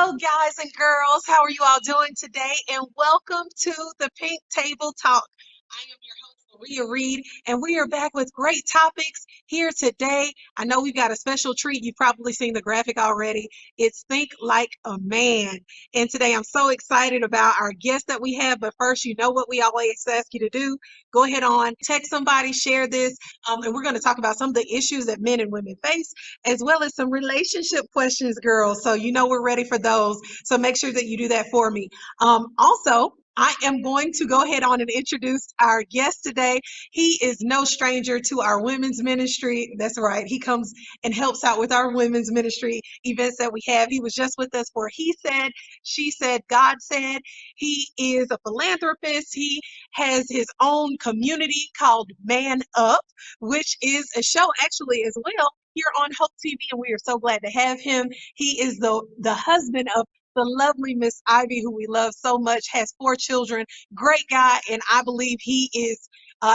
Hello, guys and girls. How are you all doing today? And welcome to the Pink Table Talk. I am your host, Maria Reed, and we are back with great topics here today. I know we've got a special treat. You've probably seen the graphic already. It's Think Like a Man. And today I'm so excited about our guest that we have. But first, you know what we always ask you to do? Go ahead on, text somebody, share this, and we're going to talk about some of the issues that men and women face as well as some relationship questions, girls. So you know we're ready for those. So make sure that you do that for me. Also, I am going to go ahead on and introduce our guest today. He is no stranger to our women's ministry. That's right. He comes and helps out with our women's ministry events that we have. He was just with us for He Said, She Said, God Said. He is a philanthropist. He has his own community called Man Up, which is a show actually as well here on Hope TV, and we are so glad to have him. He is the husband of the lovely Miss Ivy, who we love so much, has 4 children, great guy, and I believe he is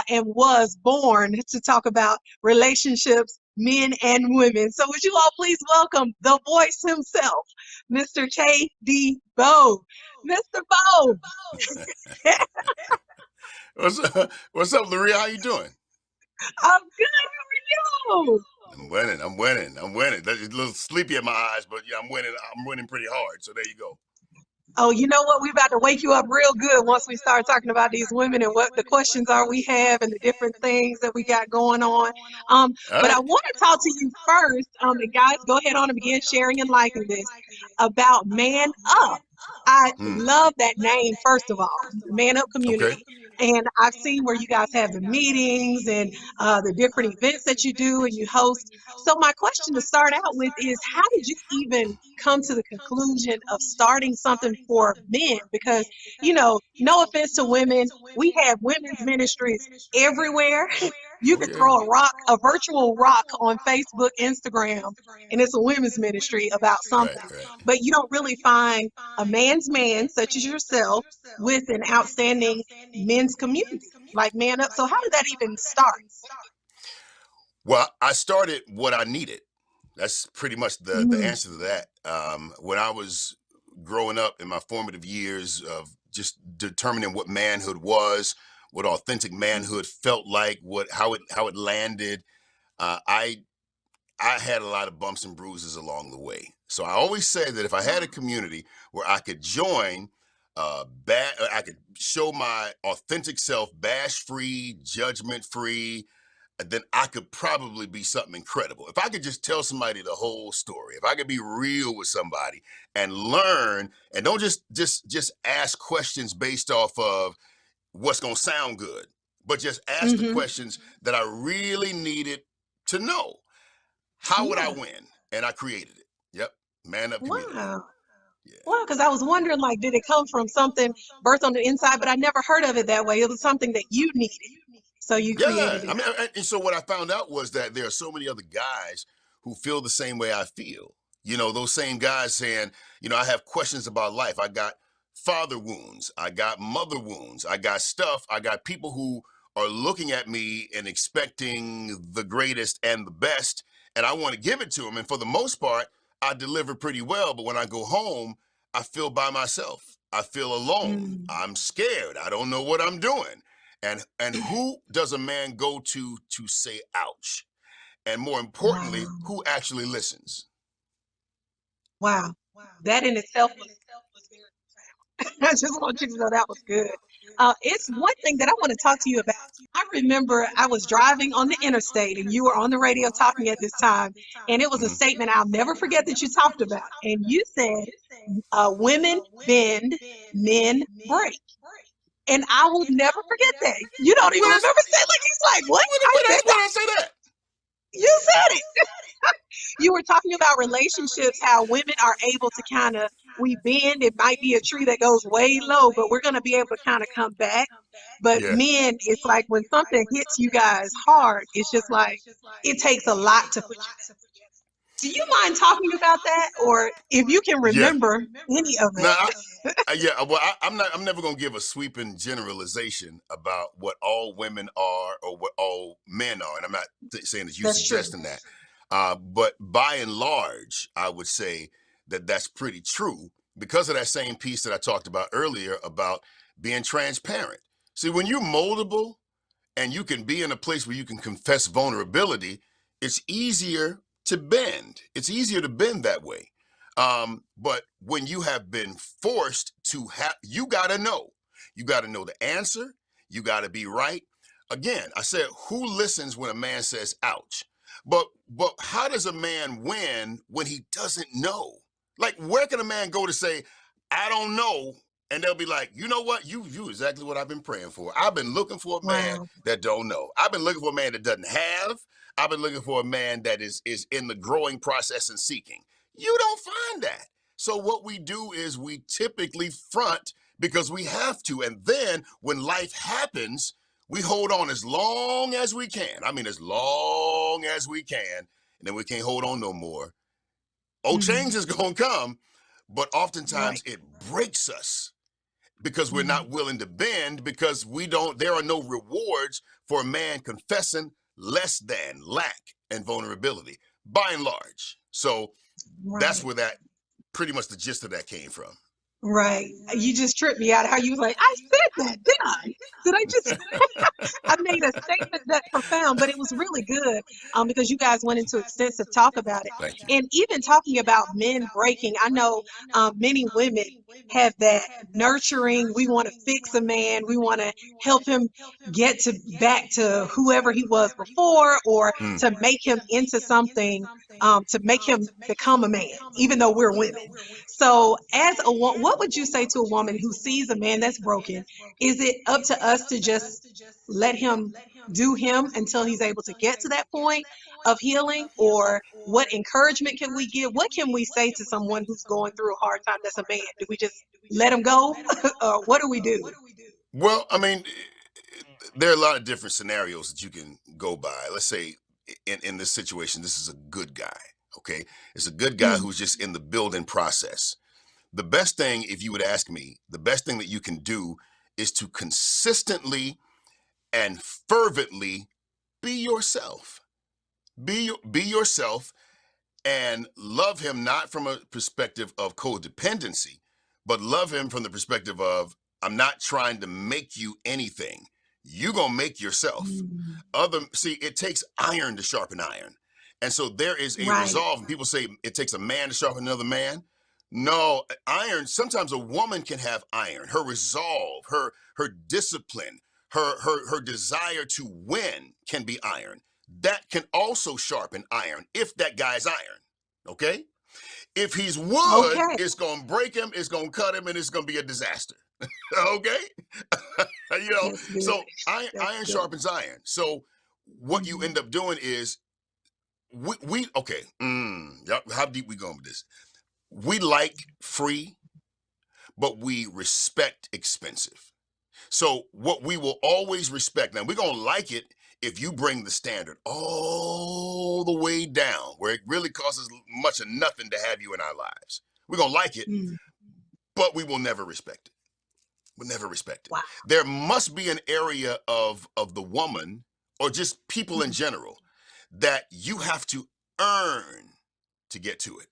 and was born to talk about relationships, men and women. So would you all please welcome the voice himself, Mr. K.D. Bowe. Mr. Bowe. What's up, Laria? How you doing? I'm good. How are you? I'm winning. That's a little sleepy in my eyes, but yeah, I'm winning. I'm winning pretty hard. So there you go. Oh, you know what? We're about to wake you up real good once we start talking about these women and what the questions are we have and the different things that we got going on. All But I right. want to talk to you first, and guys, go ahead on and begin sharing and liking this about Man Up. I Hmm. love that name, first of all, Man Up Okay. Community. And I've seen where you guys have the meetings and the different events that you do and you host. So my question to start out with is, how did you even come to the conclusion of starting something for men? Because, no offense to women, we have women's ministries everywhere. You Oh could yeah. throw a rock, a virtual rock on Facebook, Instagram, and it's a women's ministry about Right. something. Right. But you don't really find a man's man, such as yourself, with an outstanding men's community like Man Up. So how did that even start? Well, I started what I needed. That's pretty much the Mm, answer to that. When I was growing up in my formative years of just determining what manhood was, what authentic manhood felt like, what how it landed, uh, I I had a lot of bumps and bruises along the way. So I always say that if I had a community where I could join, I could show my authentic self, bash free, judgment free, then I could probably be something incredible. If I could just tell somebody the whole story, if I could be real with somebody and learn, and don't just ask questions based off of what's gonna sound good, but just ask the hmm questions that I really needed to know. How would I Yeah. win? And I created it. Yep. Man Up Community. Wow. Yeah. Well, because I was wondering, like, did it come from something birthed on the inside? But I never heard of it that way. It was something that you needed, so you Yeah. created I it. mean, and so what I found out was that there are so many other guys who feel the same way I feel. Those same guys saying, I have questions about life. I got father wounds. I got mother wounds. I got stuff. I got people who are looking at me and expecting the greatest and the best. And I want to give it to them. And for the most part, I deliver pretty well. But when I go home, I feel by myself. I feel alone. Mm. I'm scared. I don't know what I'm doing. And who does a man go to say ouch? And more importantly, Wow. who actually listens? Wow. That in itself was very profound. I just want you to know that was good. It's one thing that I want to talk to you about. I remember I was driving on the interstate and you were on the radio talking at this time, and it was a Mhm. statement I'll never forget that you talked about. And you said, women bend, men break. And I will never forget that. You don't even When I, remember saying, like, he's like, what? I said when that. I say that, You said it. You were talking about relationships, how women are able to kind of, we bend. It might be a tree that goes way low, but we're going to be able to kind of come back. But yeah, men, it's like when something hits you guys hard, it's just like, it takes a lot to put you back. Do you mind talking about that? Or if you can yeah. remember any of Now, it? yeah. Well, I'm not. I'm never going to give a sweeping generalization about what all women are or what all men are, and I'm not saying that you That's true. suggesting that. But by and large, I would say that that's pretty true. because of that same piece that I talked about earlier about being transparent. See, when you're moldable and you can be in a place where you can confess vulnerability, it's easier to bend. It's easier to bend that way. But when you have been forced to have, you got to know. You got to know the answer. You got to be right. Again, I said, who listens when a man says ouch? But how does a man win when he doesn't know? Like, where can a man go to say, I don't know? And they'll be like, you know what? You exactly what I've been praying for. I've been looking for a man Wow. that don't know. I've been looking for a man that doesn't have. I've been looking for a man that is in the growing process and seeking. You don't find that. So what we do is we typically front because we have to. And then when life happens, we hold on as long as we can. I mean, as long as we can. And then we can't hold on no more. Oh, change Mm, is going to come. But oftentimes right. it breaks us because we're Mm, not willing to bend because there are no rewards for a man confessing less than lack and vulnerability by and large. So that's right. where that pretty much the gist of that came from. Right. You just tripped me out how you was like, I said that, did I? Did I just I made a statement that profound, but it was really good because you guys went into extensive talk about it. Thank you. And even talking about men breaking, I know many women have that nurturing. We want to fix a man. We want to help him get to back to whoever he was before, or Mm. to make him into something, to make him become a man, even though we're women. So, as what would you say to a woman who sees a man that's broken? Is it up to us to just let him do him until he's able to get to that point of healing? Or what encouragement can we give? What can we say to someone who's going through a hard time that's a man? Do we just let him go? Or what do we do? Well, I mean, there are a lot of different scenarios that you can go by. Let's say in this situation, this is a good guy. Okay. It's a good guy Mm, who's just in the building process. The best thing, if you would ask me, the best thing that you can do is to consistently and fervently be yourself. Be yourself and love him not from a perspective of codependency, but love him from the perspective of I'm not trying to make you anything. You gonna make yourself. mm, See, it takes iron to sharpen iron. And so there is a right. resolve. And people say it takes a man to sharpen another man. No, iron, sometimes a woman can have iron, her resolve, her discipline, her desire to win can be iron. That can also sharpen iron if that guy's iron. Okay? If he's wood, Okay. it's gonna break him, it's gonna cut him, and it's gonna be a disaster. Okay? That's good. So That's iron good. sharpens iron. So what you Mhm. end up doing is we okay. How deep we going with this? We like free, but we respect expensive. So what we will always respect, now we're gonna like it if you bring the standard all the way down, where it really costs us much of nothing to have you in our lives. We're gonna like it, Mm, but we will never respect it. We'll never respect it. wow. There must be an area of the woman or just people in Mm, general that you have to earn to get to it.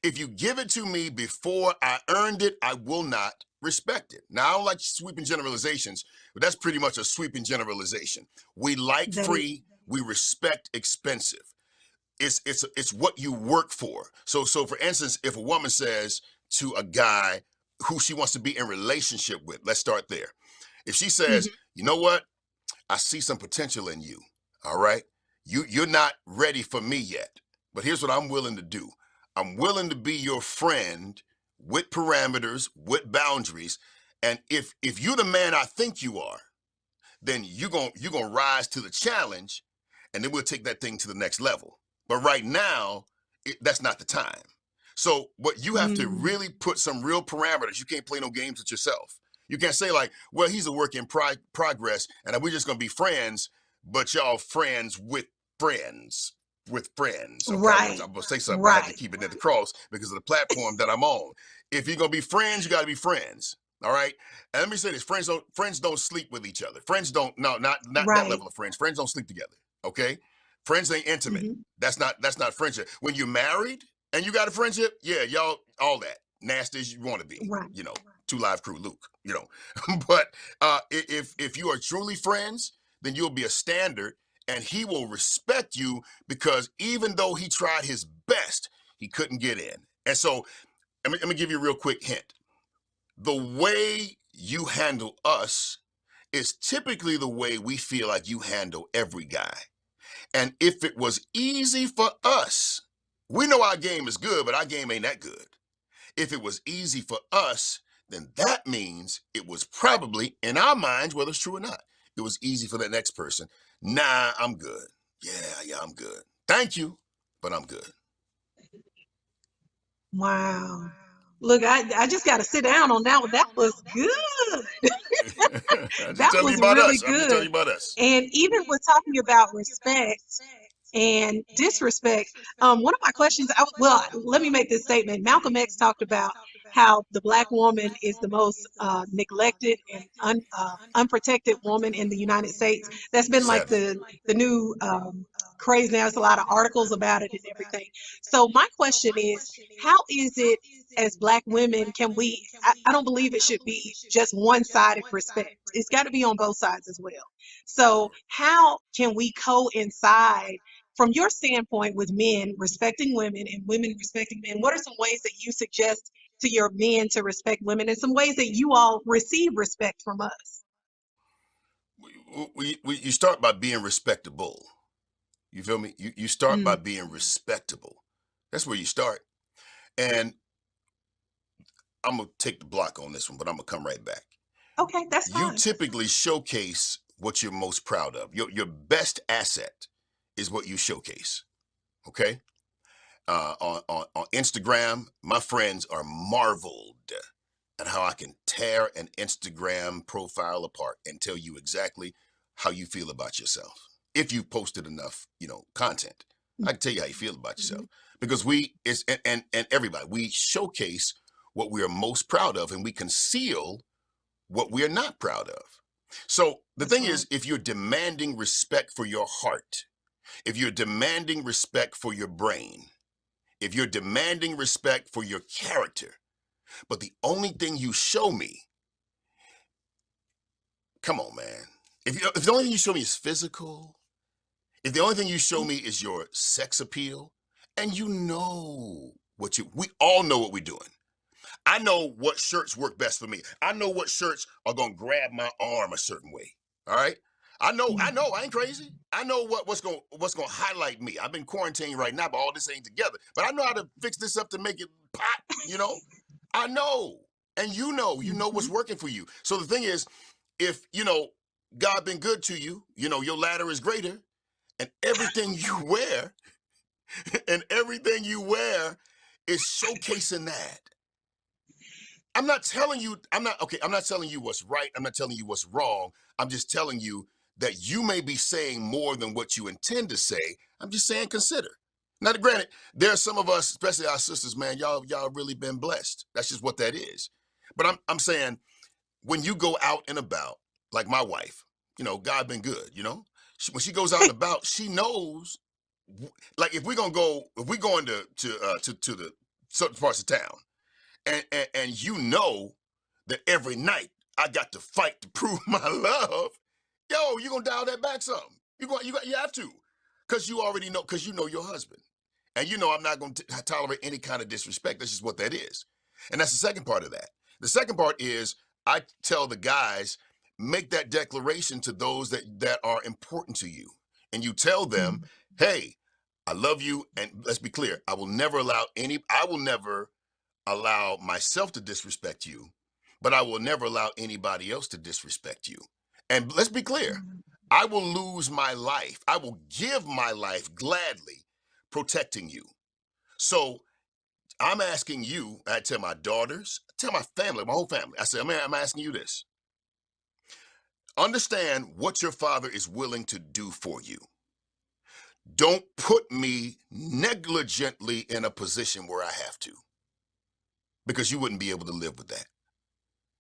If you give it to me before I earned it, I will not respect it. Now, I don't like sweeping generalizations, but that's pretty much a sweeping generalization. We like that is. free, we respect expensive. It's what you work for. So for instance, if a woman says to a guy who she wants to be in relationship with, let's start there. If she says, Mhm. you know what, I see some potential in you. All right. You're not ready for me yet. But here's what I'm willing to do. I'm willing to be your friend with parameters, with boundaries. And if you're the man I think you are, then you're gonna rise to the challenge, and then we'll take that thing to the next level. But right now, that's not the time. So what you have to Mm, really put some real parameters. You can't play no games with yourself. You can't say like, well, he's a work in progress, and we're just gonna be friends, but y'all friends with friends with friends. Okay, right. I'm gonna say something, but I have to Right. keep it at the cross because of the platform that I'm on. If you're gonna be friends, you got to be friends. All right. And let me say this: friends don't sleep with each other. Friends don't no not that Right. level of friends. Friends don't sleep together. Okay. Friends ain't intimate. Mhm. That's not friendship. When you're married and you got a friendship, yeah, y'all all that. nasty as you want to be, Right. you know, Two Live Crew Luke, you know. But if you are truly friends, then you'll be a standard, and he will respect you because even though he tried his best, he couldn't get in. And so let me give you a real quick hint. The way you handle us is typically the way we feel like you handle every guy. And if it was easy for us, we know our game is good, but our game ain't that good. If it was easy for us, then that means it was probably, in our minds, whether it's true or not, it was easy for that next person. Nah, I'm good. Yeah, I'm good. Thank you, but I'm good. Wow. Look, I just got to sit down on that one. That was good. I'm just That telling you was about really us. I'm just telling good. you about us. And even with talking about respect and disrespect, one of my questions, well, let me make this statement. Malcolm X talked about how the black woman is the most neglected and unprotected woman in the United States. That's been like Sadly. the new craze now. There's a lot of articles about it and everything. So my question is, how is it as black women can we? I don't believe it should be just one-sided respect. It's got to be on both sides as well. So how can we coincide from your standpoint with men respecting women and women respecting men? What are some ways that you suggest to your men to respect women and some ways that you all receive respect from us? You start by being respectable. You feel me? You start by Mm, being respectable. That's where you start. And I'm gonna take the block on this one, but I'm gonna come right back. okay, that's You fine. typically showcase what you're most proud of. Your best asset is what you showcase. Okay. On Instagram, my friends are marveled at how I can tear an Instagram profile apart and tell you exactly how you feel about yourself. If you've posted enough, content, I can tell you how you feel about yourself Mhm. because we is and everybody we showcase what we are most proud of and we conceal what we are not proud of. So the That's thing right. is, if you're demanding respect for your heart, if you're demanding respect for your brain, if you're demanding respect for your character, but the only thing you show me, come on, man. If the only thing you show me is physical, if the only thing you show me is your sex appeal, and you know we all know what we're doing. I know what shirts work best for me. I know what shirts are gonna grab my arm a certain way. All right. I ain't crazy. I know what's gonna highlight me. I've been quarantined right now, but all this ain't together. But I know how to fix this up to make it pop, I know. And you know what's Mhm. working for you. So the thing is, if God been good to you, your ladder is greater, and everything you wear, and everything you wear is showcasing that. I'm not telling you what's right. I'm not telling you what's wrong. I'm just telling you that you may be saying more than what you intend to say. I'm just saying consider. Now, granted, there are some of us, especially our sisters, man, y'all really been blessed. That's just what that is. But I'm saying when you go out and about, like my wife, God been good, when she goes out and about, she knows, like if we're going to the certain parts of town, and that every night I got to fight to prove my love. Yo, you gonna dial that back some. You have to, cause you already know, cause you know your husband, and I'm not gonna tolerate any kind of disrespect. That's just what that is, and that's the second part of that. The second part is I tell the guys, make that declaration to those that are important to you, and you tell them, Mhm. hey, I love you, and let's be clear, I will never allow myself to disrespect you, but I will never allow anybody else to disrespect you. And let's be clear, I will lose my life. I will give my life gladly protecting you. So I'm asking you, I tell my daughters, I tell my family, my whole family, I say, I'm asking you this. Understand what your father is willing to do for you. Don't put me negligently in a position where I have to, because you wouldn't be able to live with that.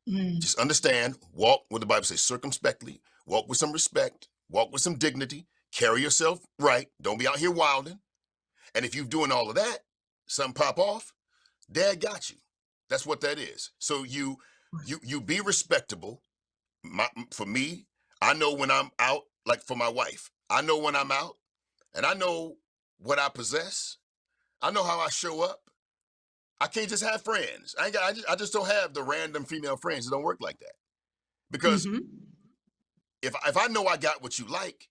Mm. Just understand, walk what the Bible says circumspectly, walk with some respect, walk with some dignity, carry yourself right. Don't be out here wilding. And if you're doing all of that, something pop off, dad got you. That's what that is. So you be respectable. For me, I know when I'm out, like for my wife, I know when I'm out, and I know what I possess. I know how I show up. I can't just have friends. I ain't got, I just don't have the random female friends. It don't work like that. Because Mm-hmm. if I know I got what you like,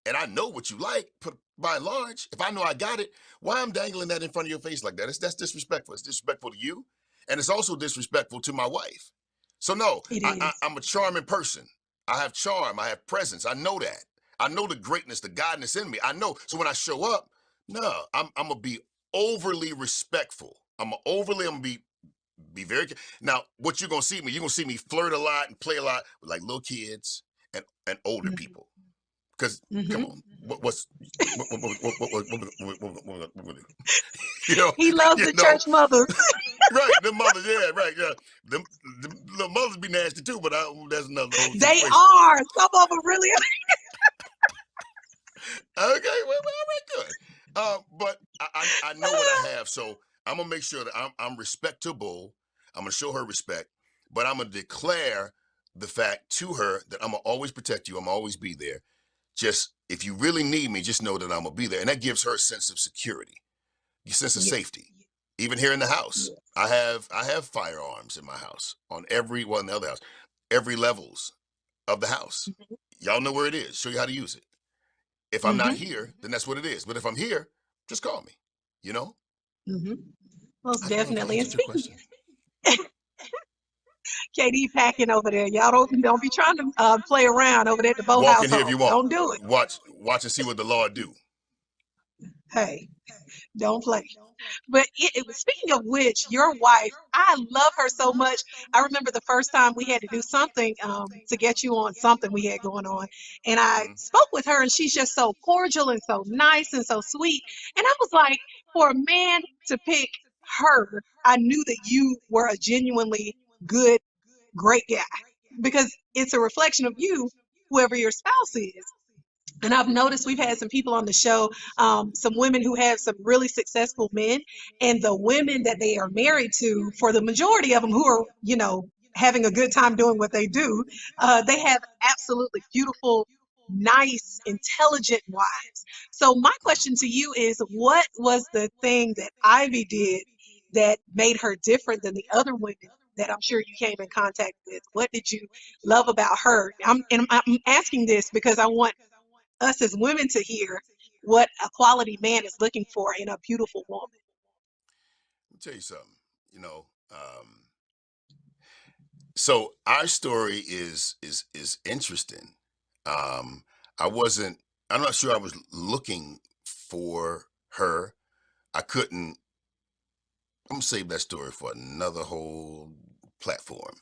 and I know what you like, by and large, if I know I got it, why I'm dangling that in front of your face like that? That's disrespectful. It's disrespectful to you, and it's also disrespectful to my wife. So no, It I is. am a charming person. I have charm. I have presence. I know that. I know the greatness, the godness in me. I know. So when I show up, no, I'm gonna be overly respectful. I'm gonna be very. Now, what you're gonna see me? You're gonna see me flirt a lot and play a lot with like little kids and older people. Because come Mm-hmm. on, what, you know, He loves you the know, church mothers. right? The mothers, yeah, right, yeah. The mothers be nasty too, but that's another whole They situation. are. Some of them really Okay, well, all right, good. But I know what I are. have, so I'm gonna make sure that I'm respectable. I'm gonna show her respect, but I'm gonna declare the fact to her that I'm gonna always protect you. I'm gonna always be there. Just if you really need me, just know that I'm gonna be there, and that gives her a sense of security, a sense of Yes. safety. Even here in the house, Yes. I have firearms in my house on every well in the other house, every levels of the house. Y'all know where it is. Show you how to use it. If I'm not Mm-hmm. here, then that's what it is. But if I'm here, just call me. You know, Mm-hmm. Most I don't know if I definitely. And answered your speaking, question. KD packing over there. Y'all don't be trying to play around over there at the Bow Walk in here if household. you want. Don't do it. Watch and see what the Lord do. Hey, don't play. But speaking of which, your wife, I love her so much. I remember the first time we had to do something to get you on something we had going on. And I Mhm. spoke with her, and she's just so cordial and so nice and so sweet. And I was like, for a man to pick her, I knew that you were a genuinely good, great guy because it's a reflection of you, whoever your spouse is. And I've noticed we've had some people on the show, some women who have some really successful men, and the women that they are married to, for the majority of them who are, having a good time doing what they do, they have absolutely beautiful, nice, intelligent wives. So my question to you is, what was the thing that Ivy did that made her different than the other women that I'm sure you came in contact with? What did you love about her? I'm asking this because I want us as women to hear what a quality man is looking for in a beautiful woman. Let me tell you something. You know, so our story is interesting. Um, I wasn't. I'm not sure I was looking for her. I couldn't. I'm gonna save that story for another whole platform.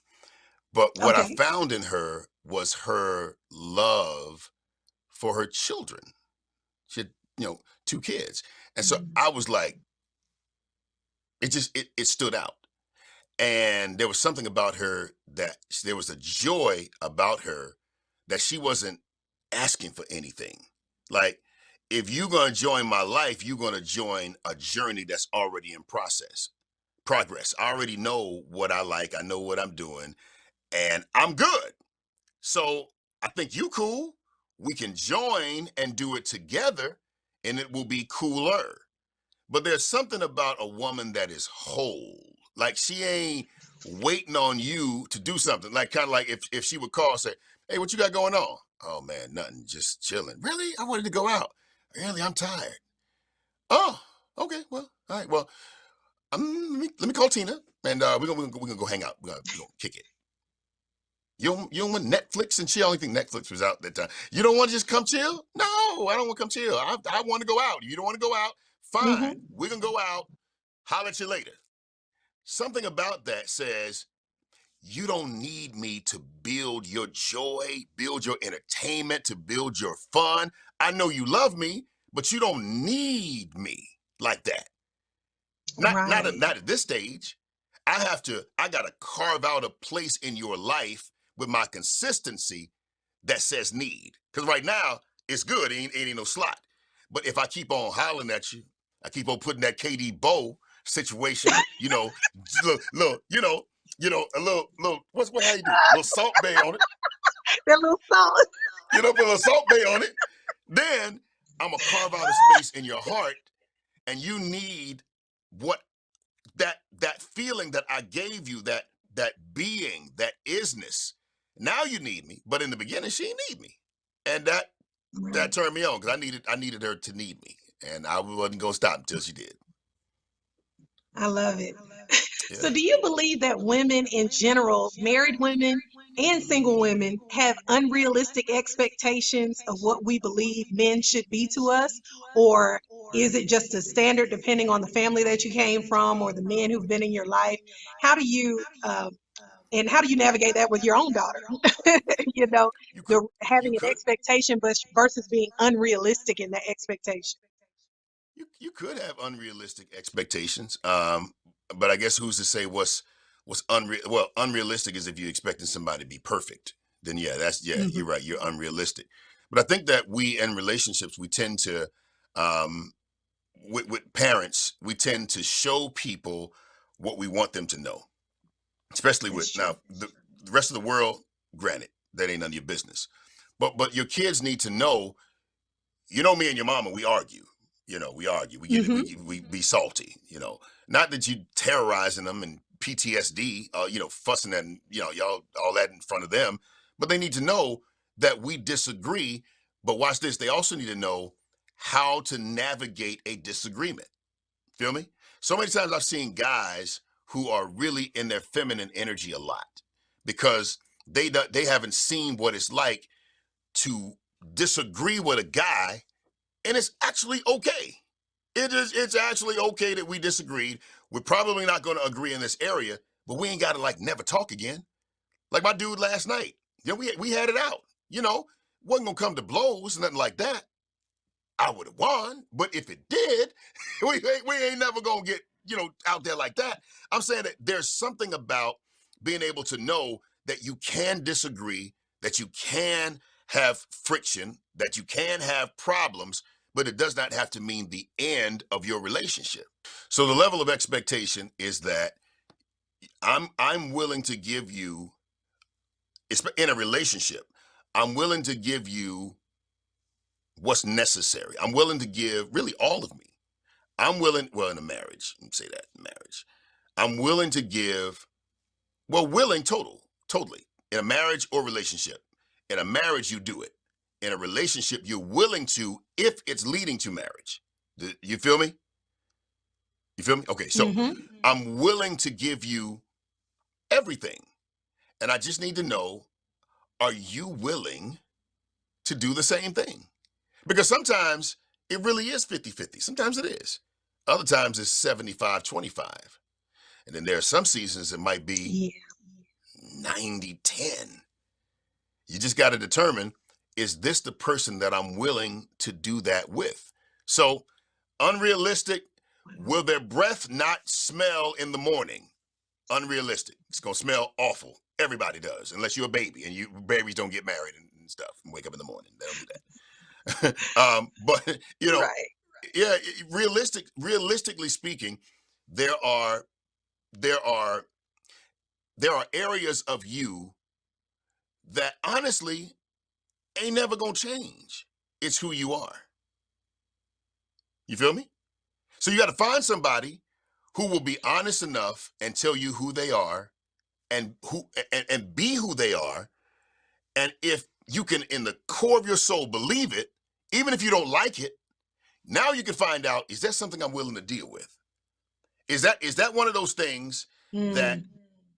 But what I Okay. found in her was her love for her children. She had, two kids. And so Mhm. I was like, it stood out. And there was something about her that there was a joy about her that she wasn't asking for anything. Like, if you're going to join my life, you're going to join a journey that's already in progress. I already know what I like. I know what I'm doing, and I'm good. So I think you cool. We can join and do it together, and it will be cooler. But there's something about a woman that is whole. Like, she ain't waiting on you to do something. Like, kind of like if she would call and say, "Hey, what you got going on?" "Oh man, nothing, just chilling." "Really? I wanted to go out." "Really? I'm tired." "Oh, okay. Well, all right. Well, let me call Tina, and we're gonna go hang out. We're gonna kick it. You don't want Netflix and chill? I don't think Netflix was out that time. You don't want to just come chill? No, I don't want to come chill. I want to go out. You don't want to go out? Fine. Hmm. We're going to go out. Holler at you later. Something about that says, you don't need me to build your joy, build your entertainment, to build your fun. I know you love me, but you don't need me like that. Right. Not at this stage. I gotta carve out a place in your life with my consistency that says need. Because right now, it's good, ain't no slot. But if I keep on hollering at you, I keep on putting that KD bow situation, a little, how you do? A little Salt Bay on it, That little salt. put a little Salt Bay on it. Then I'm gonna carve out a space in your heart, and you need what that feeling that I gave you, that being, that isness. Now you need me, but in the beginning she didn't need me, and that Right. turned me on because I needed her to need me, and I wasn't gonna stop until she did. I love it. Yeah. So, do you believe that women in general, married women and single women, have unrealistic expectations of what we believe men should be to us? Or is it just a standard depending on the family that you came from or the men who've been in your life? How do you, and how do you navigate that with your own daughter? You know, You could the you having an could expectation, but versus being unrealistic in that expectation. you could have unrealistic expectations. But I guess who's to say what's unreal? Well, unrealistic is if you're expecting somebody to be perfect. Then yeah, Hmm. you're right. You're unrealistic. But I think that we in relationships we tend to, um, with parents, we tend to show people what we want them to know, especially with That's true. now the rest of the world. Granted, that ain't none of your business. But your kids need to know. Me and your mama, we argue. We argue. We get it. Hmm. We be salty. Not that you terrorizing them and PTSD. Fussing and y'all all that in front of them, but they need to know that we disagree. But watch this. They also need to know how to navigate a disagreement. Feel me? So many times I've seen guys who are really in their feminine energy a lot because they haven't seen what it's like to disagree with a guy, and it's actually okay. It's actually okay that we disagreed. We're probably not going to agree in this area, but we ain't got to like never talk again. Like my dude last night. We had it out. Wasn't gonna come to blows, nothing like that. I would have won, but if it did, we ain't never gonna get out there like that. I'm saying that there's something about being able to know that you can disagree, that you can have friction, that you can have problems, but it does not have to mean the end of your relationship. So the level of expectation is that I'm willing to give you, in a relationship, I'm willing to give you what's necessary. I'm willing to give really all of me. I'm willing, well, in a marriage, let me say that, marriage. I'm willing to give, well, willing totally. In a marriage or relationship. In a marriage, you do it. In a relationship, you're willing to if it's leading to marriage. You feel me? You feel me? Okay, so Hmm. I'm willing to give you everything. And I just need to know, are you willing to do the same thing? Because sometimes it really is 50-50. Sometimes it is. Other times it's 75-25. And then there are some seasons it might be Yeah. 90-10. You just got to determine, is this the person that I'm willing to do that with? So, unrealistic, will their breath not smell in the morning? Unrealistic. It's going to smell awful. Everybody does, unless you're a baby and babies don't get married and stuff and wake up in the morning. They don't do that. But, Right. yeah, realistically speaking, there are there are there are areas of you that honestly ain't never gonna change. It's who you are. You feel me? So you got to find somebody who will be honest enough and tell you who they are and be who they are. And if you can, in the core of your soul, believe it, even if you don't like it, now you can find out, is that something I'm willing to deal with? Is that one of those things that Mm.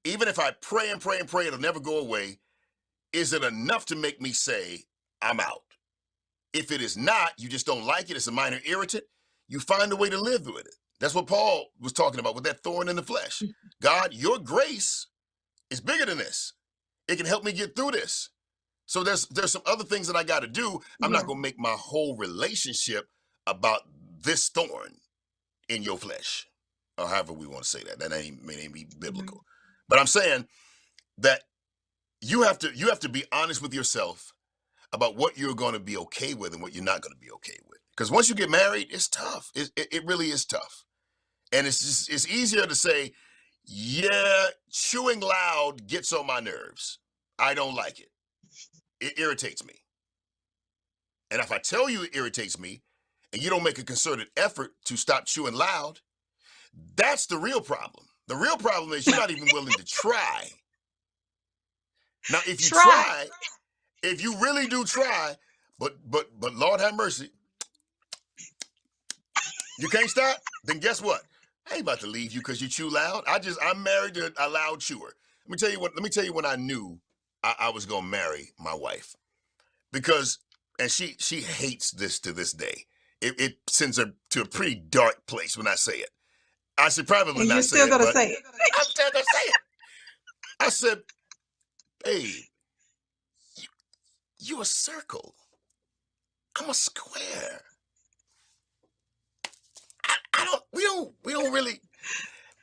even if I pray and pray and pray, it'll never go away? Is it enough to make me say, I'm out? If it is not, you just don't like it, it's a minor irritant, you find a way to live with it. That's what Paul was talking about with that thorn in the flesh. God, your grace is bigger than this. It can help me get through this. So there's some other things that I got to do. I'm not Yeah. going to make my whole relationship about this thorn in your flesh, or however we want to say that. That ain't be Right. biblical. But I'm saying that you have to be honest with yourself about what you're going to be okay with and what you're not going to be okay with. Because once you get married, it's tough. It really is tough. And it's easier to say, yeah, chewing loud gets on my nerves. I don't like it. It irritates me. And if I tell you it irritates me and you don't make a concerted effort to stop chewing loud, that's the real problem. The real problem is you're not even willing to try. Now, if you Try. try, if you really do try, but Lord have mercy, you can't stop, then guess what? I ain't about to leave you because you chew loud. I'm married to a loud chewer. Let me tell you when I knew I was gonna marry my wife. Because and she hates this to this day. It sends her to a pretty dark place when I say it. I should probably And you're not say still it, gonna but say it. I'm still gonna say it. I said, babe, you a circle. I'm a square. I don't we don't really.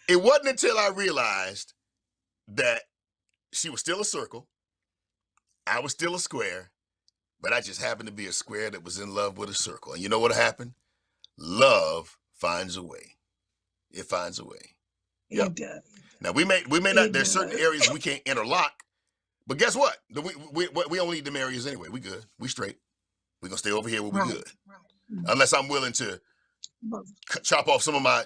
It wasn't until I realized that she was still a circle, I was still a square, but I just happened to be a square that was in love with a circle. And you know what happened? Love finds a way. It finds a way. Yep. It does. Now we may not. It There's certain does. areas we can't interlock, but guess what? We don't need them areas anyway. We good. We straight. We gonna stay over here where we Right. good. Unless I'm willing to chop off some of my,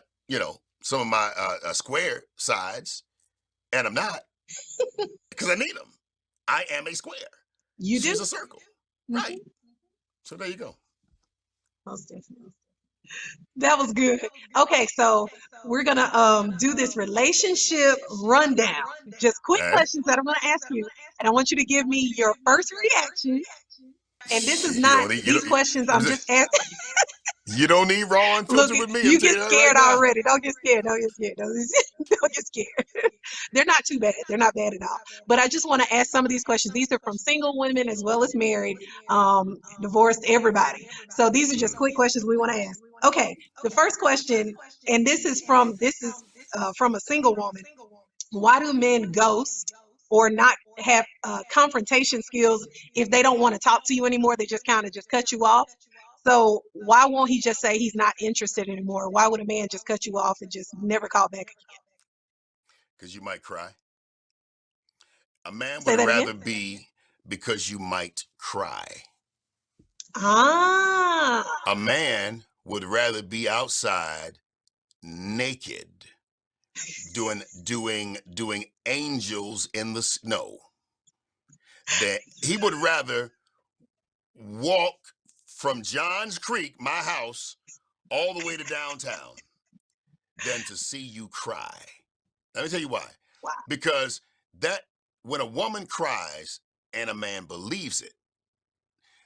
some of my square sides, and I'm not because I need them. I am a square. You She's do. a circle, Mhm. right? So there you go. Most definitely. That was good. Okay, so we're gonna do this relationship rundown. Just quick All right. questions that I'm gonna ask you, and I want you to give me your first reaction. And this is You not don't need. You these don't. questions. I'm just asking. You don't need raw and Look, filtered with me. I'm you get telling you that right scared now. already. Don't get scared. Don't get scared. Don't get scared. They're not too bad. They're not bad at all. But I just want to ask some of these questions. These are from single women as well as married, divorced, everybody. So these are just quick questions we want to ask. Okay, the first question, and this is from a single woman. Why do men ghost or not have confrontation skills if they don't want to talk to you anymore? They just kind of just cut you off. So why won't he just say he's not interested anymore? Why would a man just cut you off and just never call back again? Because you might cry. A man Say would that again. rather be because you might cry. Ah, A man would rather be outside naked doing angels in the snow. That he would rather walk from Johns Creek, my house, all the way to downtown than to see you cry. Let me tell you why. wow. Because that when a woman cries and a man believes it,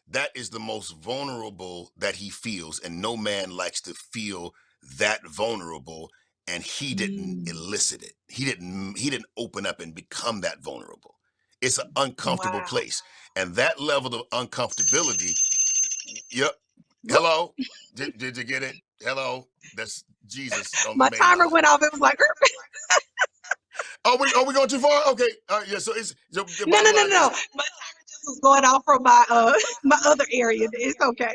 that is the most vulnerable that he feels, and no man likes to feel that vulnerable, and he didn't Mm, elicit it. He didn't open up and become that vulnerable. It's an uncomfortable wow. place, and that level of uncomfortability. Yep. Whoop. Hello. Did you get it? Hello. That's Jesus on the My main timer line. went off. It was like, Are we going too far? Okay. Yeah. So the no, bottom no, no, line no. is My timer just was going off from my my other area. It's okay.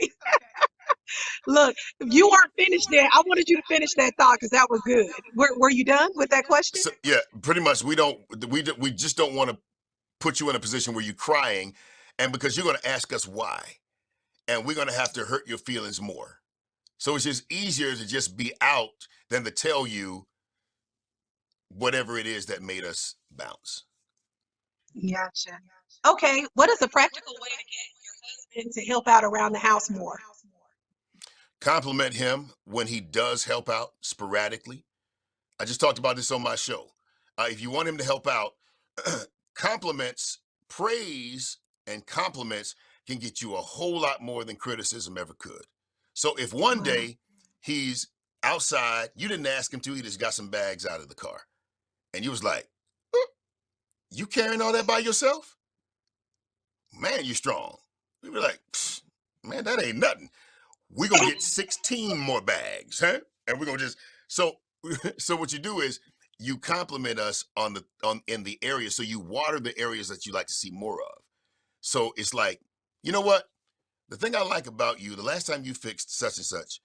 Look, if you weren't finished there, I wanted you to finish that thought because that was good. Were you done with that question? so, yeah. Pretty much, we just don't want to put you in a position where you're crying, and because you're going to ask us why, and we're going to have to hurt your feelings more. So it's just easier to just be out than to tell you whatever it is that made us bounce. Gotcha. Okay, what is a practical way to get your husband to help out around the house more? Compliment him when he does help out sporadically. I just talked about this on my show. If you want him to help out, compliments, praise, and compliments can get you a whole lot more than criticism ever could. So if one Wow. day he's outside, you didn't ask him to, he just got some bags out of the car, and you was like, "You carrying all that by yourself? Man, you strong." We were like, "Man, that ain't nothing. We're gonna get 16 more bags, huh? And we're gonna just so so what you do is you compliment us on in the area. So you water the areas that you like to see more of. So it's like, you know what? The thing I like about you, the last time you fixed such and such,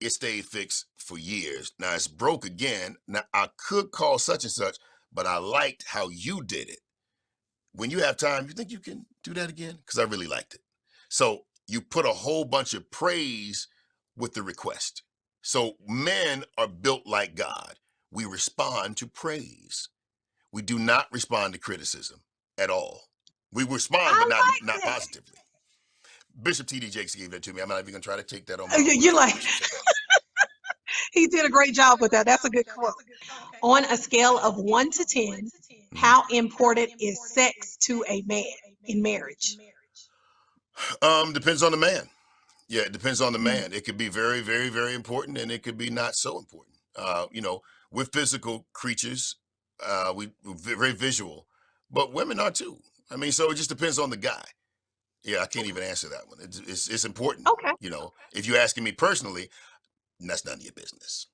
it stayed fixed for years. Now it's broke again. Now I could call such and such, but I liked how you did it. When you have time, you think you can do that again? Because I really liked it. So you put a whole bunch of praise with the request. So men are built like God. We respond to praise. We do not respond to criticism at all. We respond, but I not like that. positively. Bishop T.D. Jakes gave that to me. I'm not even gonna try to take that on my own. You're I'll let like, Bishop say that. he did a great job with that. That's a good quote. On a scale of 1 to 10, how important is sex to a man in marriage? Depends on the man. Yeah, it depends on the Mm. man. It could be very, very, very important, and it could be not so important. We're physical creatures. We're very visual, but women are too. I mean, so it just depends on the guy. Yeah, I can't even answer that one. It's important. Okay. If you're asking me personally, that's none of your business.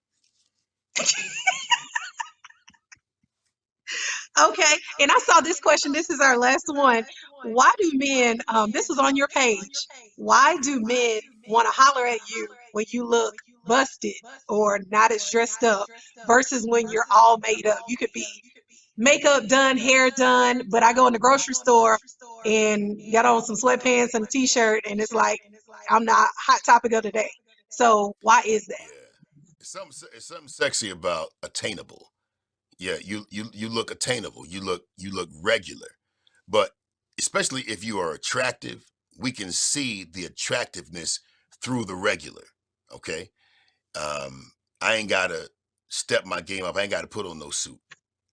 Okay. And I saw this question. This is our last one. Why do men, this was on your page, why do men want to holler at you when you look busted or not as dressed up versus when you're all made up? You could be makeup done, hair done, but I go in the grocery store and got on some sweatpants and a t-shirt and it's like I'm not hot topic of the day. So why is that? Yeah, it's something sexy about attainable. Yeah, you look attainable. You look regular. But especially if you are attractive, we can see the attractiveness through the regular. Okay. I ain't gotta step my game up. I ain't gotta put on no suit.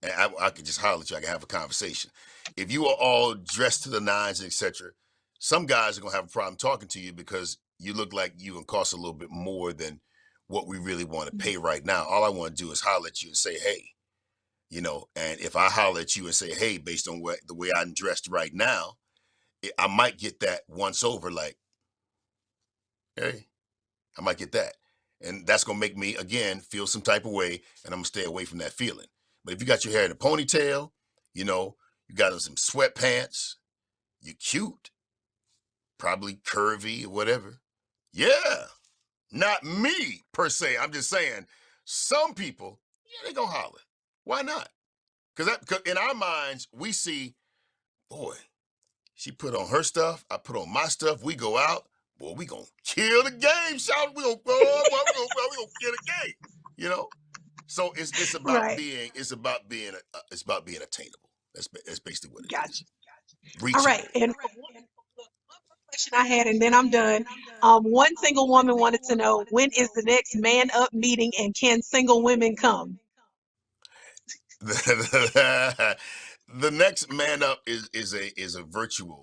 And I can just holler at you. I can have a conversation. If you are all dressed to the nines, etc., some guys are gonna have a problem talking to you because you look like you can cost a little bit more than what we really want to pay right now. All I want to do is holler at you and say, hey, and if I holler at you and say, hey, based on what the way I'm dressed right now, I might get that once over, like, hey, I might get that. And that's gonna make me again feel some type of way, and I'm gonna stay away from that feeling. But if you got your hair in a ponytail, you know, you got on some sweatpants, you're cute, probably curvy or whatever. Yeah, not me per se. I'm just saying, some people, yeah, they gonna holler. Why not? Because in our minds, we see, boy, she put on her stuff, I put on my stuff. We go out, boy, we gonna kill the game, shout. We gonna, we gonna kill the game. You know. So it's about Right. being it's about being attainable. That's basically what it is. Gotcha. All right. Reachable. And one more question I had, and then I'm done. One single woman wanted to know when is the next man up meeting and can single women come? The next man up is a virtual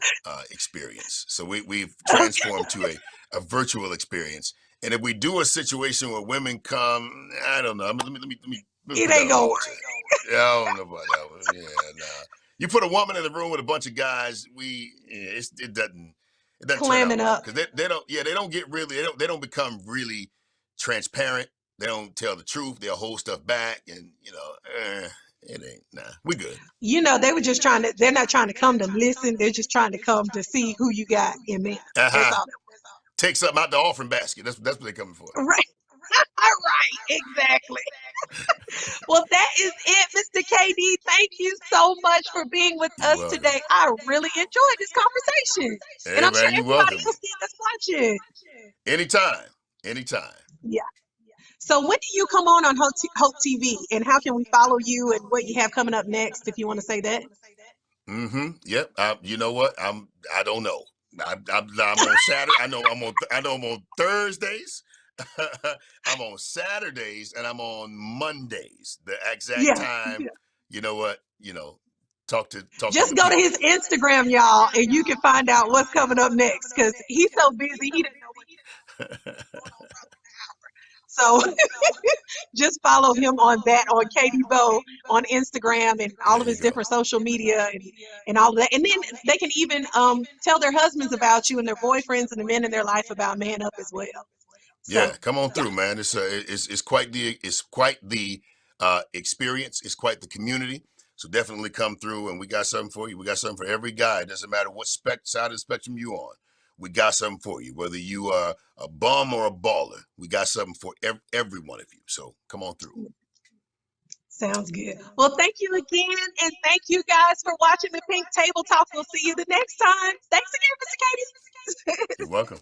experience. So we've Okay. transformed to a virtual experience. And if we do a situation where women come, I don't know. Let me It put that ain't on gonna hold work. to. Yeah, I don't know about that one. Yeah, nah. You put a woman in the room with a bunch of guys, it doesn't turn out Clamming right up. because they don't get really they don't become really transparent. They don't tell the truth. They'll hold stuff back, and it ain't. Nah, we good. They were just trying to, they're not trying to come to listen. They're just trying to come to see who you got in there. That's Uh-huh. all. Take something out the offering basket. That's what they're coming for. Right. All right. Exactly. Well, that is it, Mr. KD. Thank you so much for being with You're us welcome. today. I really enjoyed this conversation. And Hey I'm sure man, you're everybody welcome. else did that's watching. Anytime. Anytime. Yeah. So when do you come on Hope TV? And how can we follow you and what you have coming up next, if you want to say that? Yep. You know what? I don't know. I'm on Saturday. I know I'm on Thursdays. I'm on Saturdays and I'm on Mondays. The exact Yeah. time. You know what? Talk to Just the go to people. his Instagram, y'all, and you can find out what's coming up next because he's so busy, he didn't know what going on. So just follow him on that, on Katie Bow on Instagram and all There of you his go. different social media and all of that. And then they can even tell their husbands about you and their boyfriends and the men in their life about Man Up as well. Yeah, So come on yeah. through, man. It's quite the experience. It's quite the community. So definitely come through, and we got something for you. We got something for every guy. It doesn't matter what side of the spectrum you on. we got something for you. Whether you are a bum or a baller, we got something for every one of you. So come on through. Sounds good. Well, thank you again, and thank you guys for watching the Pink Table Talk. We'll see you the next time. Thanks again, Mr. Katie. You're welcome.